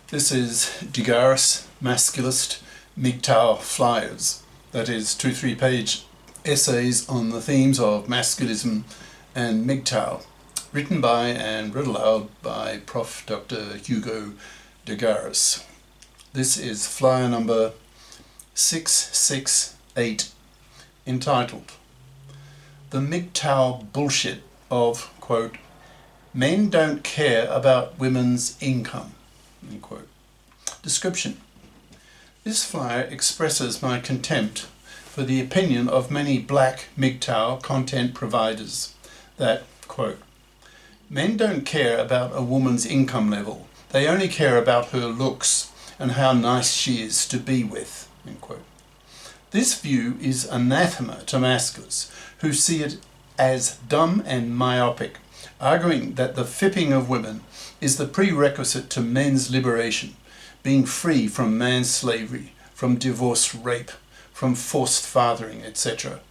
This is Garis, Masculist, MGTOW flyers. That is 2-3 page essays on the themes of masculism and MGTOW, written by and read aloud by Prof. Dr. Hugo de Garis. This is flyer number 668, entitled "The MGTOW Bullshit of, quote, men don't care about women's income." Unquote. Description. This flyer expresses my contempt for the opinion of many black MGTOW content providers that, quote, men don't care about a woman's income level, they only care about her looks and how nice she is to be with. Unquote. This view is anathema to masculists who see it as dumb and myopic, arguing that the FIPping of women is the prerequisite to men's liberation, being free from man's slavery, from divorce rape, from forced fathering, etc.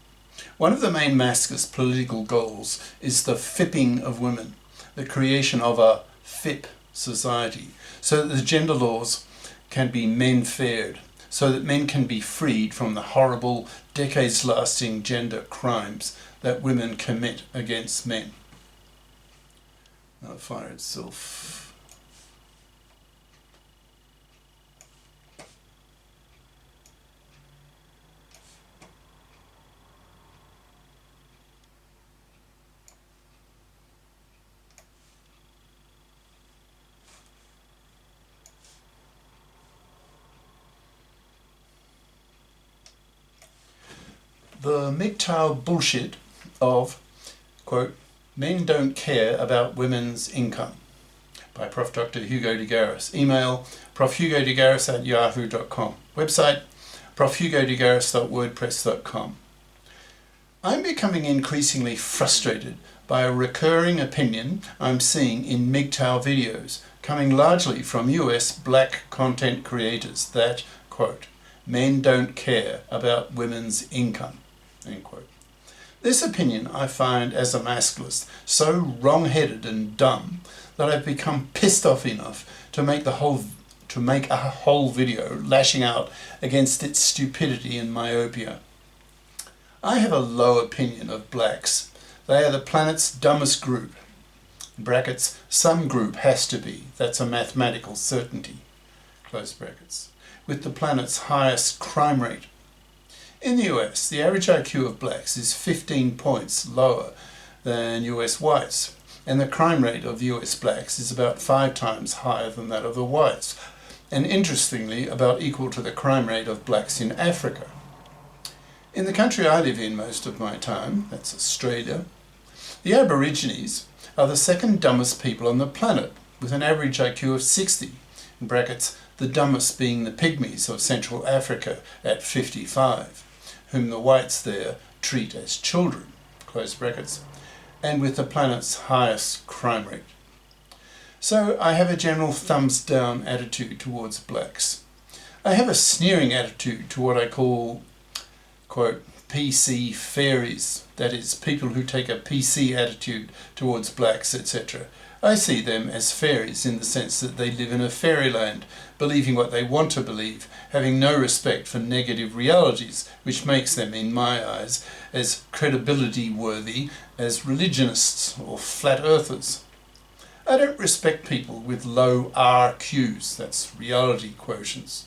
One of the main masculist political goals is the FIPping of women, the creation of a FIP Society, so that the gender laws can be men-fared, so that men can be freed from the horrible, decades-lasting gender crimes that women commit against men. Now the fire itself. The MGTOW bullshit of, quote, men don't care about women's income, by Prof. Dr. Hugo de Garis. Email profhugodegaris@yahoo.com. Website profhugodegaris.wordpress.com. I'm becoming increasingly frustrated by a recurring opinion I'm seeing in MGTOW videos, coming largely from US black content creators that, quote, men don't care about women's income, end quote. This opinion I find as a masculist so wrong-headed and dumb that I've become pissed off enough to make a whole video lashing out against its stupidity and myopia. I have a low opinion of blacks. They are the planet's dumbest group. In brackets, some group has to be. That's a mathematical certainty. Close brackets. With the planet's highest crime rate. In the US, the average IQ of blacks is 15 points lower than US whites, and the crime rate of US blacks is about 5 times higher than that of the whites, and interestingly about equal to the crime rate of blacks in Africa. In the country I live in most of my time, that's Australia, the Aborigines are the second dumbest people on the planet, with an average IQ of 60, in brackets, the dumbest being the pygmies of Central Africa at 55. Whom the whites there treat as children, close brackets, and with the planet's highest crime rate. So I have a general thumbs down attitude towards blacks. I have a sneering attitude to what I call, quote, PC fairies, that is, people who take a PC attitude towards blacks, etc. I see them as fairies in the sense that they live in a fairyland, believing what they want to believe, having no respect for negative realities, which makes them, in my eyes, as credibility-worthy as religionists or flat earthers. I don't respect people with low RQs, that's reality quotients.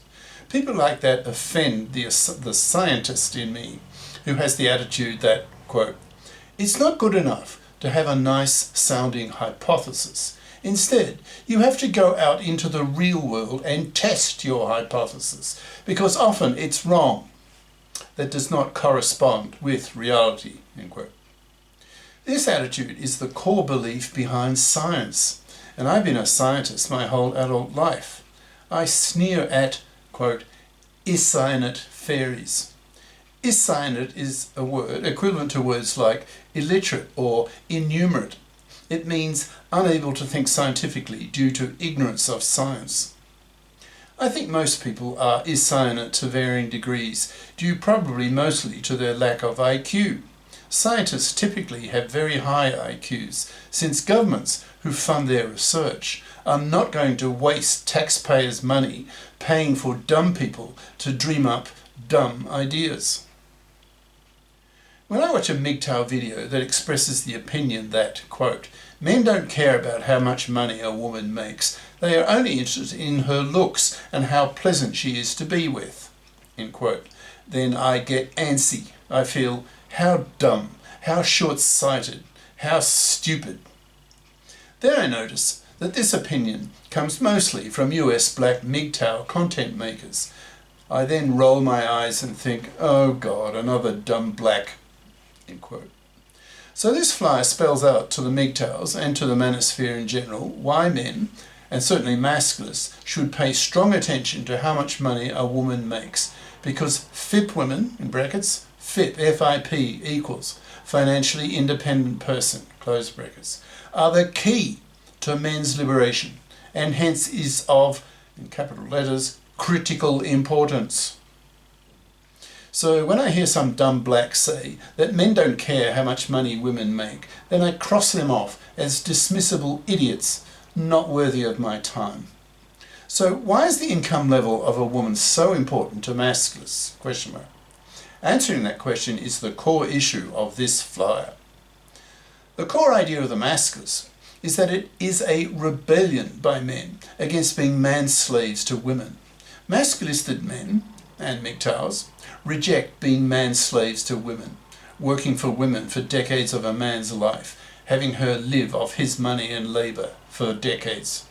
People like that offend the scientist in me, who has the attitude that, quote, it's not good enough to have a nice sounding hypothesis. Instead, you have to go out into the real world and test your hypothesis, because often it's wrong. That does not correspond with reality, end quote. This attitude is the core belief behind science, and I've been a scientist my whole adult life. I sneer at, quote, iscyanate fairies. Iscyanate is a word equivalent to words like illiterate or innumerate. It means unable to think scientifically due to ignorance of science. I think most people are iscyanate to varying degrees, due probably mostly to their lack of IQ. Scientists typically have very high IQs, since governments who fund their research are not going to waste taxpayers' money paying for dumb people to dream up dumb ideas. When I watch a MGTOW video that expresses the opinion that, quote, men don't care about how much money a woman makes, they are only interested in her looks and how pleasant she is to be with, end quote, then I get antsy. I feel, how dumb, how short-sighted, how stupid. Then I notice that this opinion comes mostly from US black MGTOW content makers. I then roll my eyes and think, oh God, another dumb black, end quote. So this flyer spells out to the MGTOWs and to the manosphere in general why men, and certainly masculists, should pay strong attention to how much money a woman makes, because FIP women, in brackets, FIP, F-I-P, equals financially independent person, close brackets, are the key to men's liberation, and hence is of, in capital letters, critical importance. So when I hear some dumb black say that men don't care how much money women make, then I cross them off as dismissible idiots, not worthy of my time. So why is the income level of a woman so important to masculists? Question mark. Answering that question is the core issue of this flyer. The core idea of the masculists is that it is a rebellion by men against being man-slaves to women. Masculisted men, and MGTOWs, reject being man-slaves to women, working for women for decades of a man's life, having her live off his money and labour for decades.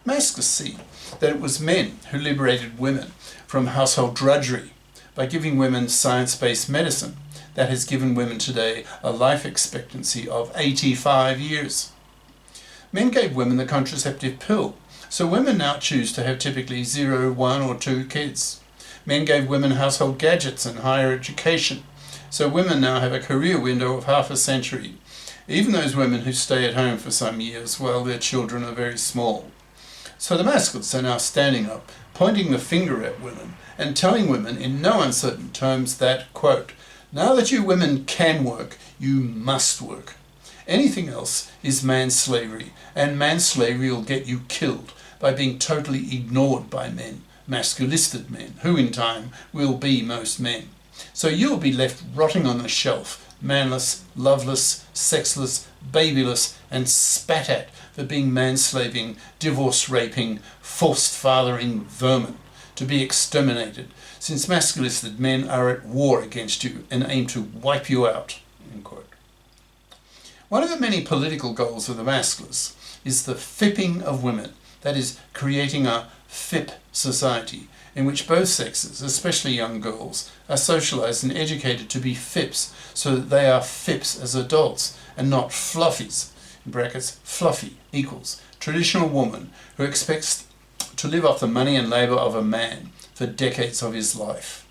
Masculists see that it was men who liberated women from household drudgery by giving women science-based medicine that has given women today a life expectancy of 85 years. Men gave women the contraceptive pill, so women now choose to have typically 0, 1 or 2 kids. Men gave women household gadgets and higher education, so women now have a career window of half a century, even those women who stay at home for some years while their children are very small. So the masculists are now standing up, pointing the finger at women and telling women in no uncertain terms that, quote, now that you women can work, you must work. Anything else is manslavery, and manslavery will get you killed by being totally ignored by men, masculisted men, who in time will be most men. So you'll be left rotting on the shelf, manless, loveless, sexless, babyless, and spat at for being manslaving, divorce-raping, forced-fathering vermin, to be exterminated, since masculisted men are at war against you and aim to wipe you out, end quote. One of the many political goals of the masculists is the FIPping of women, that is, creating a FIP society in which both sexes, especially young girls, are socialized and educated to be FIPs, so that they are FIPs as adults and not fluffies, in brackets, fluffy equals traditional woman who expects to live off the money and labour of a man for decades of his life,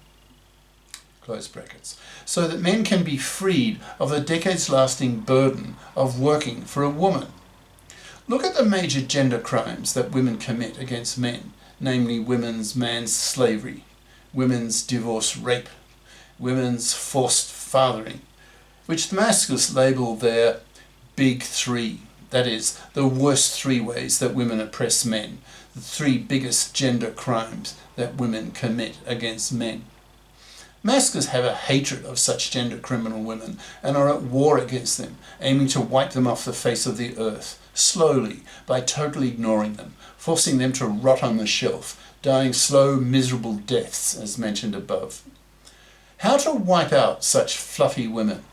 close brackets, so that men can be freed of the decades-lasting burden of working for a woman. Look at the major gender crimes that women commit against men, namely women's manslavery, women's divorce rape, women's forced fathering, which the masculists label their big three, that is, the worst 3 ways that women oppress men, the 3 biggest gender crimes that women commit against men. Masculists have a hatred of such gender criminal women and are at war against them, aiming to wipe them off the face of the earth, slowly, by totally ignoring them, forcing them to rot on the shelf, dying slow, miserable deaths, as mentioned above. How to wipe out such fluffy women?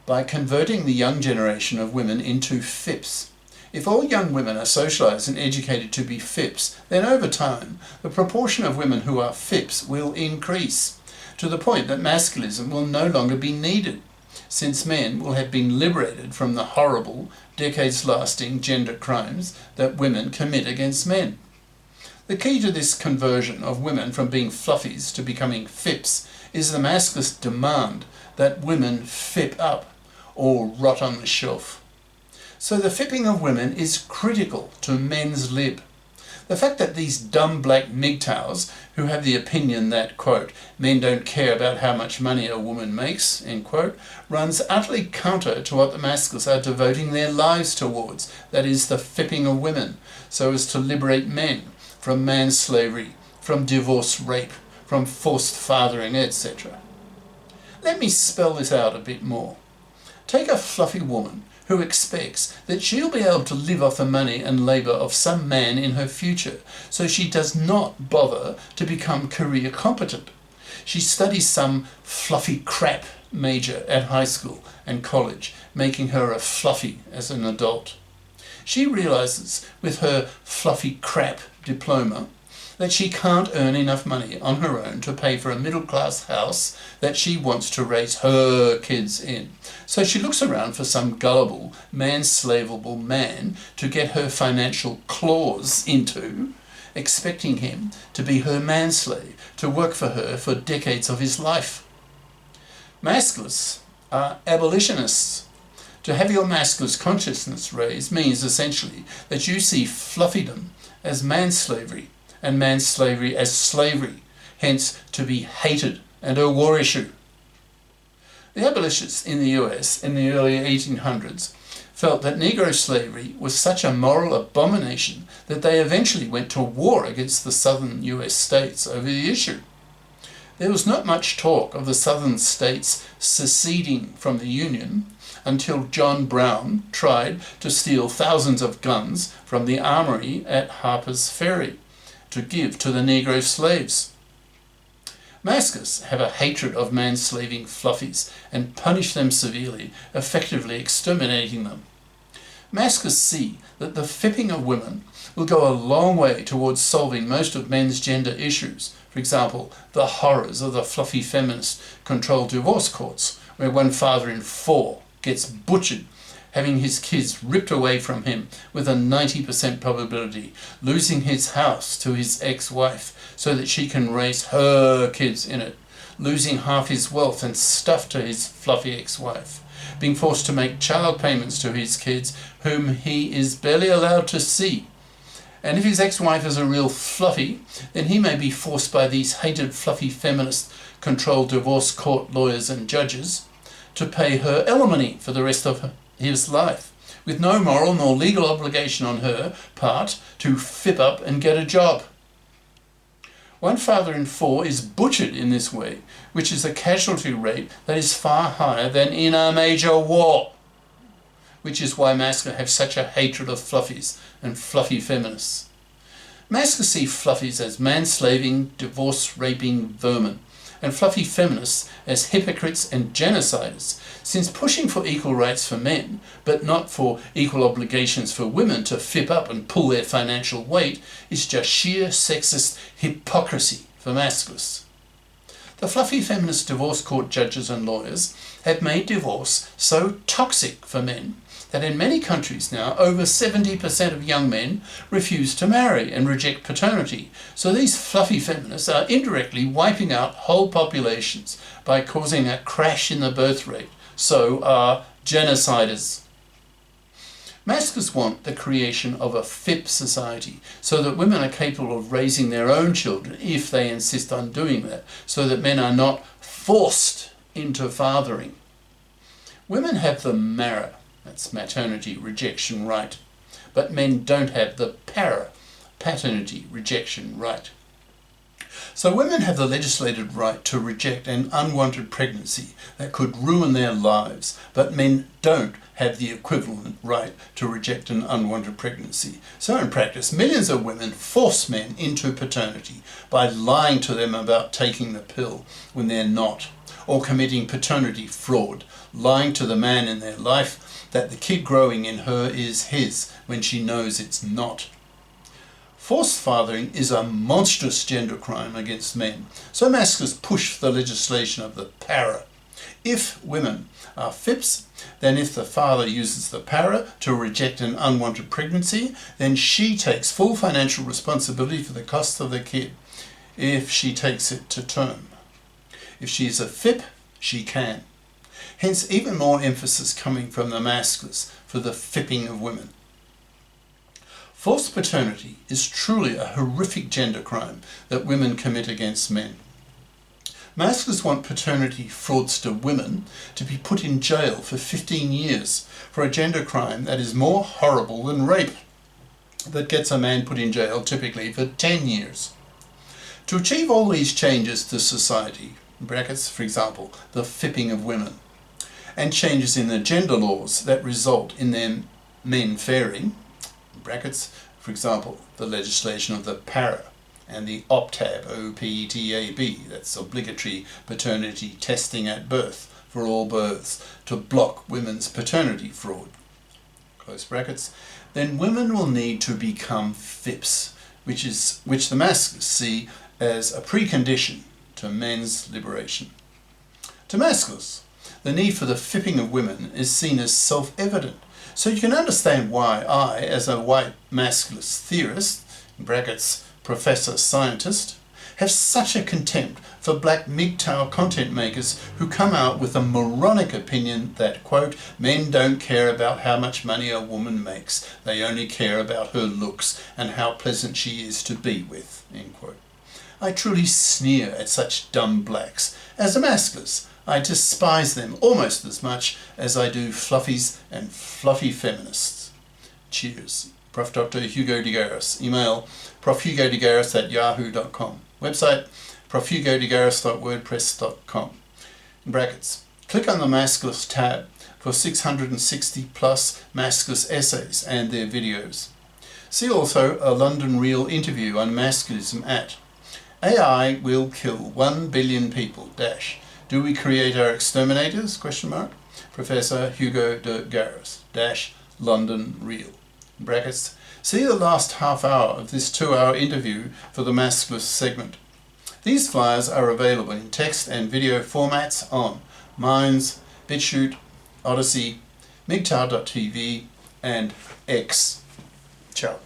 By converting the young generation of women into FIPs. If all young women are socialized and educated to be FIPs, then over time, the proportion of women who are FIPs will increase, to the point that masculism will no longer be needed, since men will have been liberated from the horrible, decades-lasting gender crimes that women commit against men. The key to this conversion of women from being fluffies to becoming FIPs is the masculist demand that women FIP up, or rot on the shelf. So the FIPping of women is critical to men's lib. The fact that these dumb black MGTOWs, who have the opinion that, quote, men don't care about how much money a woman makes, end quote, runs utterly counter to what the masculists are devoting their lives towards, that is, the FIPping of women, so as to liberate men from manslavery, from divorce rape, from forced fathering, etc. Let me spell this out a bit more. Take a fluffy woman who expects that she'll be able to live off the money and labour of some man in her future, so she does not bother to become career competent. She studies some fluffy crap major at high school and college, making her a fluffy as an adult. She realises with her fluffy crap diploma that she can't earn enough money on her own to pay for a middle-class house that she wants to raise her kids in. So she looks around for some gullible, manslavable man to get her financial claws into, expecting him to be her manslave, to work for her for decades of his life. Masculists are abolitionists. To have your masculist consciousness raised means essentially that you see fluffydom as manslavery, and manslavery as slavery, hence to be hated and a war issue. The abolitionists in the US in the early 1800s felt that Negro slavery was such a moral abomination that they eventually went to war against the southern US states over the issue. There was not much talk of the southern states seceding from the Union until John Brown tried to steal thousands of guns from the armory at Harper's Ferry to give to the Negro slaves. Masculists have a hatred of manslaving fluffies and punish them severely, effectively exterminating them. Masculists see that the FIPping of women will go a long way towards solving most of men's gender issues. For example, the horrors of the fluffy feminist controlled divorce courts, where one father in 4 gets butchered, having his kids ripped away from him with a 90% probability, losing his house to his ex-wife so that she can raise her kids in it, losing half his wealth and stuff to his fluffy ex-wife, being forced to make child payments to his kids whom he is barely allowed to see. And if his ex-wife is a real fluffy, then he may be forced by these hated fluffy feminist controlled divorce court lawyers and judges to pay her alimony for the rest of his life, with no moral nor legal obligation on her part to FIP up and get a job. One father in 4 is butchered in this way, which is a casualty rate that is far higher than in a major war, which is why masculists have such a hatred of fluffies and fluffy feminists. Masculists see fluffies as manslaving, divorce-raping vermin, and fluffy feminists as hypocrites and genociders, since pushing for equal rights for men, but not for equal obligations for women to FIP up and pull their financial weight, is just sheer sexist hypocrisy for masculists. The fluffy feminist divorce court judges and lawyers have made divorce so toxic for men that in many countries now over 70% of young men refuse to marry and reject paternity. So these fluffy feminists are indirectly wiping out whole populations by causing a crash in the birth rate. So are genociders. Masculists want the creation of a FIP society so that women are capable of raising their own children if they insist on doing that, so that men are not forced into fathering. Women have the MARA, that's maternity rejection right, but men don't have the PARA, paternity rejection right. So women have the legislated right to reject an unwanted pregnancy that could ruin their lives, but men don't have the equivalent right to reject an unwanted pregnancy. So in practice, millions of women force men into paternity by lying to them about taking the pill when they're not, or committing paternity fraud, lying to the man in their life that the kid growing in her is his when she knows it's not. Forced fathering is a monstrous gender crime against men, so masculists push for the legislation of the PARA. If women are FIPs, then if the father uses the PARA to reject an unwanted pregnancy, then she takes full financial responsibility for the cost of the kid, if she takes it to term. If she is a FIP, she can. Hence even more emphasis coming from the masculists for the FIPping of women. Forced paternity is truly a horrific gender crime that women commit against men. Masculists want paternity fraudster women to be put in jail for 15 years for a gender crime that is more horrible than rape, that gets a man put in jail typically for 10 years. To achieve all these changes to society, in brackets, for example, the FIPping of women, and changes in the gender laws that result in them men faring, in brackets, for example, the legislation of the PARA and the OPTAB, O-P-T-A-B, that's obligatory paternity testing at birth for all births to block women's paternity fraud, close brackets, then women will need to become FIPs, which the masculists see as a precondition to men's liberation. To masculists, the need for the FIPping of women is seen as self-evident, so you can understand why I, as a white masculist theorist, in brackets, professor scientist, have such a contempt for black MGTOW content makers who come out with a moronic opinion that, quote, men don't care about how much money a woman makes, they only care about her looks and how pleasant she is to be with, end quote. I truly sneer at such dumb blacks. As a masculist, I despise them almost as much as I do fluffies and fluffy feminists. Cheers. Prof. Dr. Hugo de Garis. Email profhugodegaris@yahoo.com. Website profhugodegaris.wordpress.com. In brackets. Click on the Masculist tab for 660 plus Masculist essays and their videos. See also a London Real interview on Masculism at AI will kill 1 billion people, dash. Do we create our exterminators? Question mark. Professor Hugo de Garis, dash, London Real. In brackets. See the last half hour of this 2-hour interview for the Masculist segment. These flyers are available in text and video formats on Minds, BitChute, Odyssey, MGTOW.tv and X. Ciao.